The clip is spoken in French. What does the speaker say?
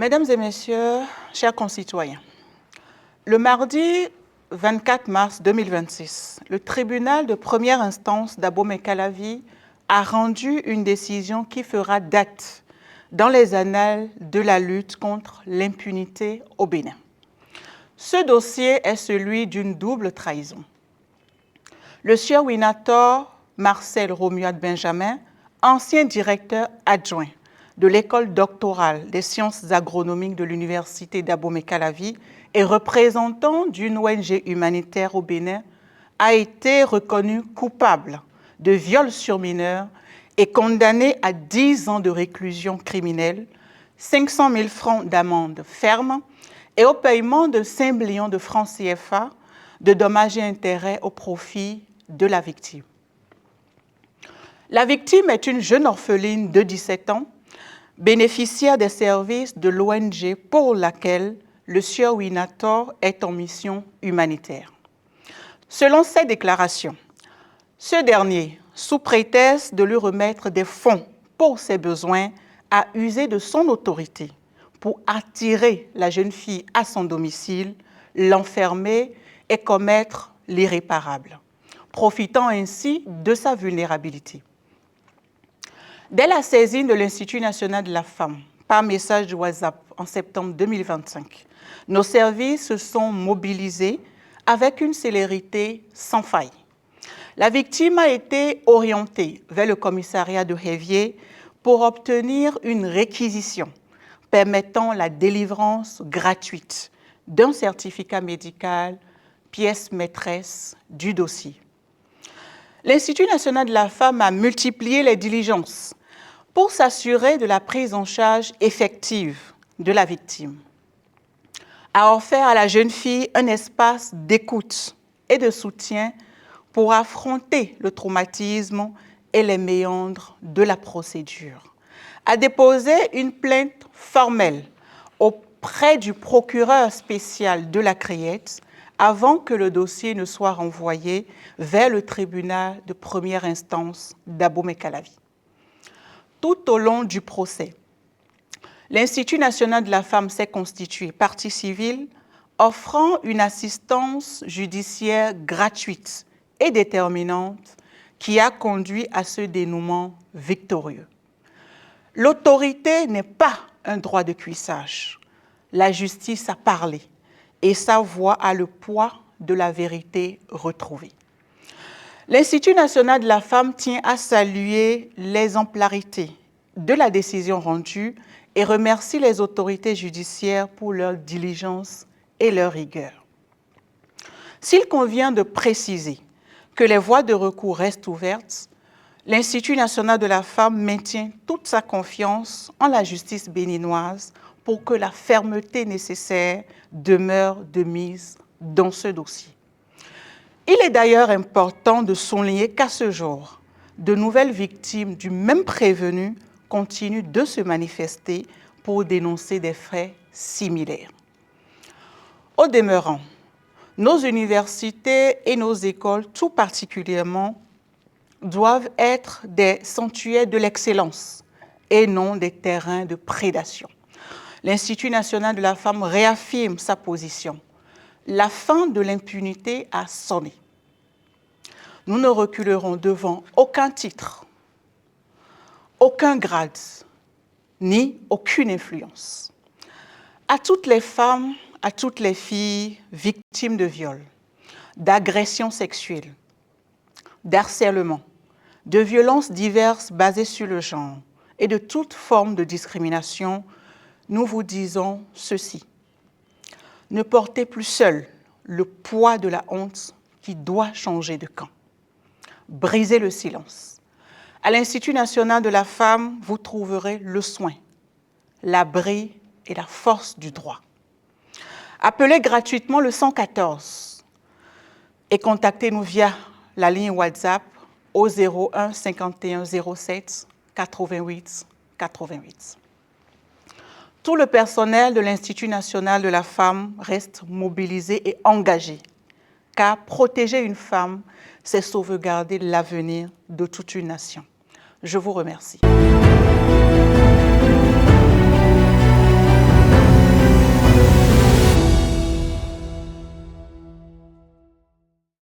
Mesdames et messieurs, chers concitoyens, le mardi 24 mars 2026, le tribunal de première instance d'Abomey-Calavi a rendu une décision qui fera date dans les annales de la lutte contre l'impunité au Bénin. Ce dossier est celui d'une double trahison. Le sieur Winator Marcel Romuald Benjamin, ancien directeur adjoint de l'école doctorale des sciences agronomiques de l'université d'Abomey-Calavi et représentant d'une ONG humanitaire au Bénin, a été reconnu coupable de viol sur mineur et condamné à 10 ans de réclusion criminelle, 500 000 francs d'amende ferme et au paiement de 5 millions de francs CFA de dommages et intérêts au profit de la victime. La victime est une jeune orpheline de 17 ans, bénéficiaire des services de l'ONG pour laquelle le sieur Winator est en mission humanitaire. Selon ses déclarations, ce dernier, sous prétexte de lui remettre des fonds pour ses besoins, a usé de son autorité pour attirer la jeune fille à son domicile, l'enfermer et commettre l'irréparable, profitant ainsi de sa vulnérabilité. Dès la saisine de l'Institut national de la femme, par message de WhatsApp en septembre 2025, nos services se sont mobilisés avec une célérité sans faille. La victime a été orientée vers le commissariat de Révier pour obtenir une réquisition permettant la délivrance gratuite d'un certificat médical, pièce maîtresse du dossier. L'Institut national de la femme a multiplié les diligences pour s'assurer de la prise en charge effective de la victime, a offert à la jeune fille un espace d'écoute et de soutien pour affronter le traumatisme et les méandres de la procédure, a déposé une plainte formelle auprès du procureur spécial de la Criette avant que le dossier ne soit renvoyé vers le tribunal de première instance d'Abomey-Calavi. Tout au long du procès, l'Institut national de la femme s'est constitué partie civile, offrant une assistance judiciaire gratuite et déterminante qui a conduit à ce dénouement victorieux. L'autorité n'est pas un droit de cuissage. La justice a parlé et sa voix a le poids de la vérité retrouvée. L'Institut national de la femme tient à saluer l'exemplarité de la décision rendue et remercie les autorités judiciaires pour leur diligence et leur rigueur. S'il convient de préciser que les voies de recours restent ouvertes, l'Institut national de la femme maintient toute sa confiance en la justice béninoise pour que la fermeté nécessaire demeure de mise dans ce dossier. Il est d'ailleurs important de souligner qu'à ce jour, de nouvelles victimes du même prévenu continuent de se manifester pour dénoncer des faits similaires. Au demeurant, nos universités et nos écoles, tout particulièrement, doivent être des sanctuaires de l'excellence et non des terrains de prédation. L'Institut national de la femme réaffirme sa position. La fin de l'impunité a sonné. Nous ne reculerons devant aucun titre, aucun grade, ni aucune influence. À toutes les femmes, à toutes les filles victimes de viol, d'agressions sexuelles, d'harcèlement, de violences diverses basées sur le genre et de toute forme de discrimination, nous vous disons ceci. Ne portez plus seul le poids de la honte qui doit changer de camp. Brisez le silence. À l'Institut national de la femme, vous trouverez le soin, l'abri et la force du droit. Appelez gratuitement le 114 et contactez-nous via la ligne WhatsApp au 01 51 07 88 88. Tout le personnel de l'Institut national de la femme reste mobilisé et engagé, car protéger une femme, c'est sauvegarder l'avenir de toute une nation. Je vous remercie.